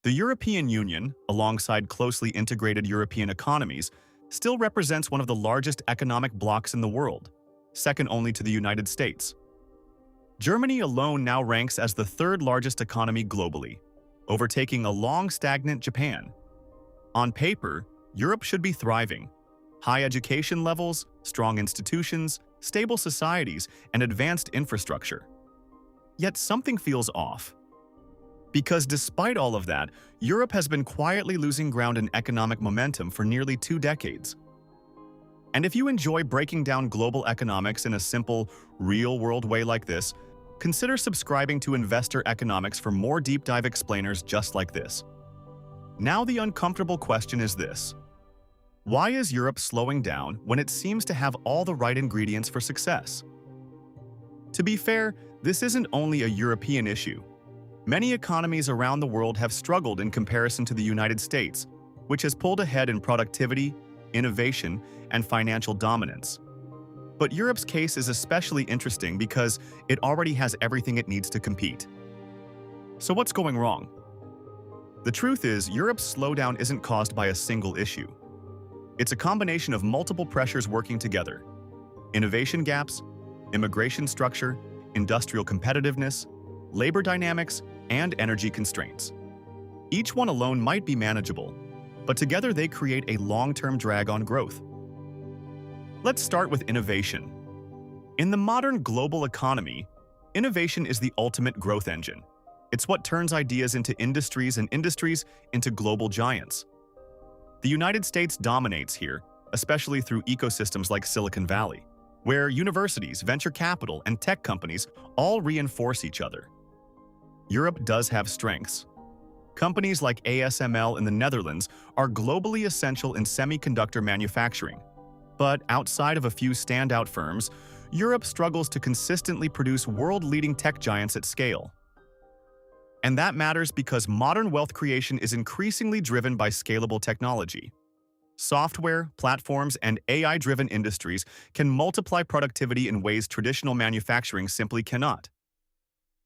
The European Union, alongside closely integrated European economies, still represents one of the largest economic blocs in the world, second only to the United States. Germany alone now ranks as the third largest economy globally, overtaking a long stagnant Japan. On paper, Europe should be thriving. High education levels, strong institutions, stable societies, and advanced infrastructure. Yet something feels off. Because despite all of that, Europe has been quietly losing ground in economic momentum for nearly 2 decades. And if you enjoy breaking down global economics in a simple, real-world way like this, consider subscribing to Investor Economics for more deep-dive explainers just like this. Now the uncomfortable question is this: why is Europe slowing down when it seems to have all the right ingredients for success? To be fair, this isn't only a European issue. Many economies around the world have struggled in comparison to the United States, which has pulled ahead in productivity, innovation, and financial dominance. But Europe's case is especially interesting because it already has everything it needs to compete. So what's going wrong? The truth is, Europe's slowdown isn't caused by a single issue. It's a combination of multiple pressures working together: innovation gaps, immigration structure, industrial competitiveness, labor dynamics, and energy constraints. Each one alone might be manageable, but together they create a long-term drag on growth. Let's start with innovation. In the modern global economy, innovation is the ultimate growth engine. It's what turns ideas into industries and industries into global giants. The United States dominates here, especially through ecosystems like Silicon Valley, where universities, venture capital, and tech companies all reinforce each other. Europe does have strengths. Companies like ASML in the Netherlands are globally essential in semiconductor manufacturing. But outside of a few standout firms, Europe struggles to consistently produce world-leading tech giants at scale. And that matters because modern wealth creation is increasingly driven by scalable technology. Software, platforms, and AI-driven industries can multiply productivity in ways traditional manufacturing simply cannot.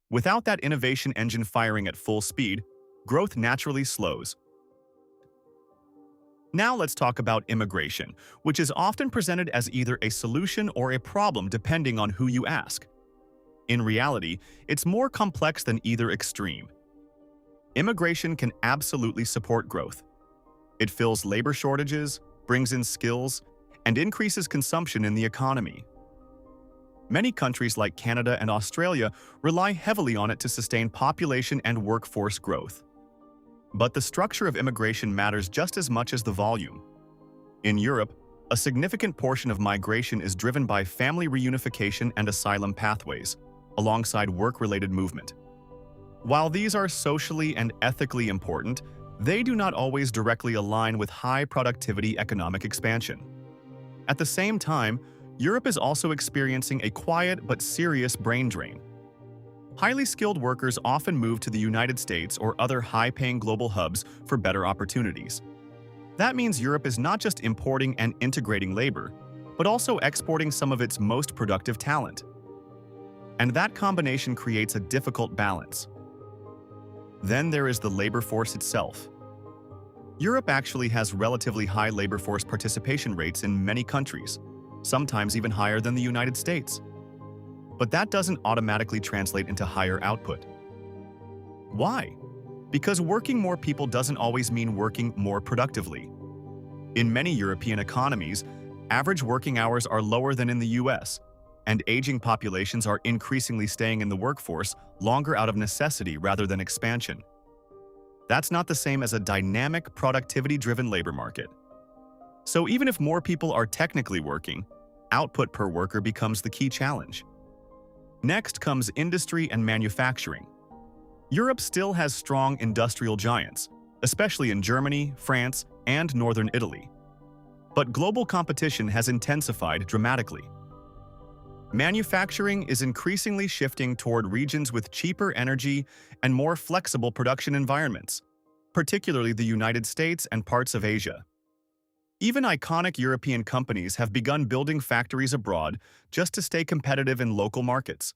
Without that innovation engine firing at full speed, growth naturally slows. Now let's talk about immigration, which is often presented as either a solution or a problem depending on who you ask. In reality, it's more complex than either extreme. Immigration can absolutely support growth. It fills labor shortages, brings in skills, and increases consumption in the economy. Many countries like Canada and Australia rely heavily on it to sustain population and workforce growth. But the structure of immigration matters just as much as the volume. In Europe, a significant portion of migration is driven by family reunification and asylum pathways, alongside work-related movement. While these are socially and ethically important, they do not always directly align with high-productivity economic expansion. At the same time, Europe is also experiencing a quiet but serious brain drain. Highly skilled workers often move to the United States or other high-paying global hubs for better opportunities. That means Europe is not just importing and integrating labor, but also exporting some of its most productive talent. And that combination creates a difficult balance. Then there is the labor force itself. Europe actually has relatively high labor force participation rates in many countries, sometimes even higher than the United States. But that doesn't automatically translate into higher output. Why? Because working more people doesn't always mean working more productively. In many European economies, average working hours are lower than in the US, and aging populations are increasingly staying in the workforce longer out of necessity rather than expansion. That's not the same as a dynamic, productivity-driven labor market. So even if more people are technically working, output per worker becomes the key challenge. Next comes industry and manufacturing. Europe still has strong industrial giants, especially in Germany, France, and northern Italy. But global competition has intensified dramatically. Manufacturing is increasingly shifting toward regions with cheaper energy and more flexible production environments, particularly the United States and parts of Asia. Even iconic European companies have begun building factories abroad just to stay competitive in local markets.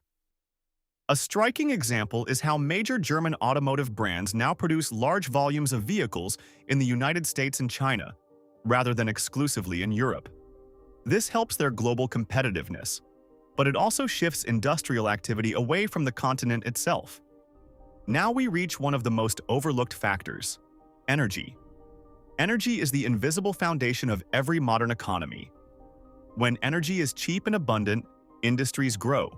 A striking example is how major German automotive brands now produce large volumes of vehicles in the United States and China, rather than exclusively in Europe. This helps their global competitiveness, but it also shifts industrial activity away from the continent itself. Now we reach one of the most overlooked factors: energy. Energy is the invisible foundation of every modern economy. When energy is cheap and abundant, industries grow.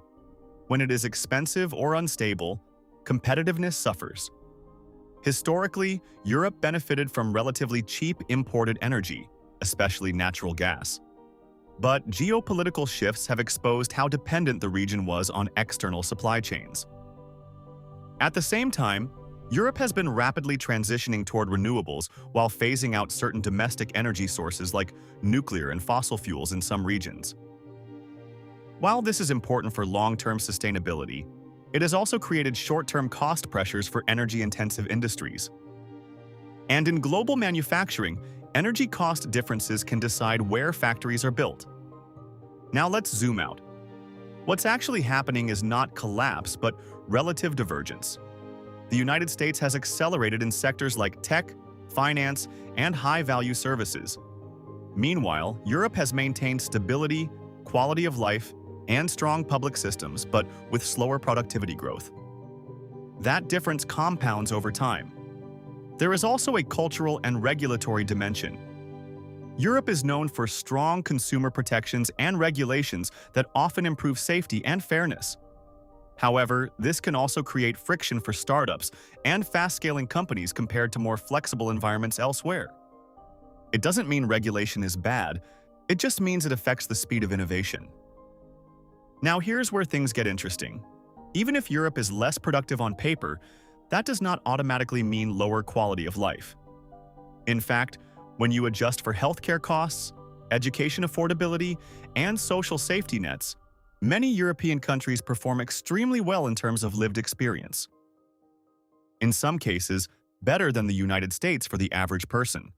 When it is expensive or unstable, competitiveness suffers. Historically, Europe benefited from relatively cheap imported energy, especially natural gas. But geopolitical shifts have exposed how dependent the region was on external supply chains. At the same time, Europe has been rapidly transitioning toward renewables while phasing out certain domestic energy sources like nuclear and fossil fuels in some regions. While this is important for long-term sustainability, it has also created short-term cost pressures for energy-intensive industries. And in global manufacturing, energy cost differences can decide where factories are built. Now let's zoom out. What's actually happening is not collapse, but relative divergence. The United States has accelerated in sectors like tech, finance, and high-value services. Meanwhile, Europe has maintained stability, quality of life, and strong public systems, but with slower productivity growth. That difference compounds over time. There is also a cultural and regulatory dimension. Europe is known for strong consumer protections and regulations that often improve safety and fairness. However, this can also create friction for startups and fast-scaling companies compared to more flexible environments elsewhere. It doesn't mean regulation is bad, it just means it affects the speed of innovation. Now here's where things get interesting. Even if Europe is less productive on paper, that does not automatically mean lower quality of life. In fact, when you adjust for healthcare costs, education affordability, and social safety nets, many European countries perform extremely well in terms of lived experience. In some cases, better than the United States for the average person.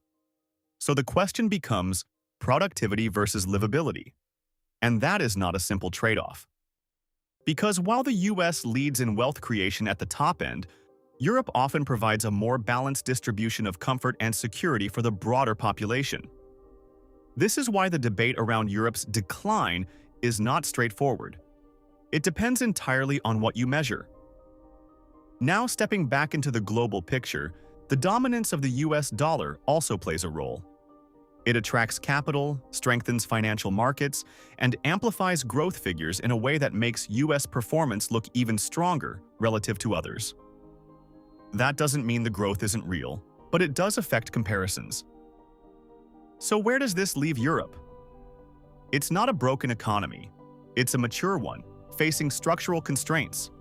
So the question becomes productivity versus livability. And that is not a simple trade-off. Because while the US leads in wealth creation at the top end, Europe often provides a more balanced distribution of comfort and security for the broader population. This is why the debate around Europe's decline is not straightforward. It depends entirely on what you measure. Now stepping back into the global picture, the dominance of the US dollar also plays a role. It attracts capital, strengthens financial markets, and amplifies growth figures in a way that makes US performance look even stronger relative to others. That doesn't mean the growth isn't real, but it does affect comparisons. So where does this leave Europe? It's not a broken economy. It's a mature one, facing structural constraints.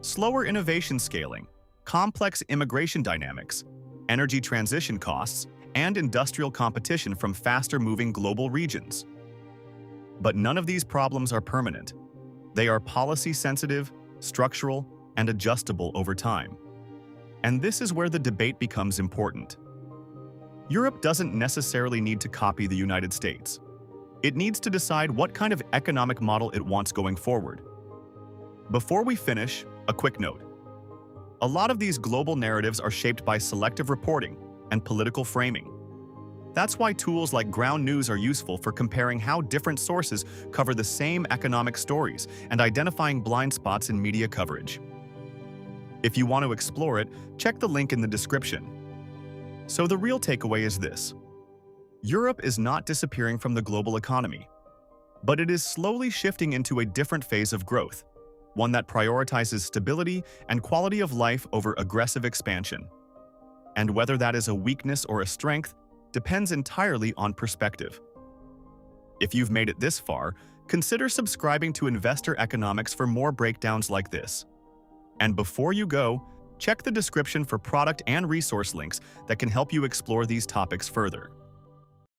Slower innovation scaling, complex immigration dynamics, energy transition costs, and industrial competition from faster-moving global regions. But none of these problems are permanent. They are policy-sensitive, structural, and adjustable over time. And this is where the debate becomes important. Europe doesn't necessarily need to copy the United States. It needs to decide what kind of economic model it wants going forward. Before we finish, a quick note. A lot of these global narratives are shaped by selective reporting and political framing. That's why tools like Ground News are useful for comparing how different sources cover the same economic stories and identifying blind spots in media coverage. If you want to explore it, check the link in the description. So the real takeaway is this. Europe is not disappearing from the global economy, but it is slowly shifting into a different phase of growth, one that prioritizes stability and quality of life over aggressive expansion. And whether that is a weakness or a strength depends entirely on perspective. If you've made it this far, consider subscribing to Investor Economics for more breakdowns like this. And before you go, check the description for product and resource links that can help you explore these topics further.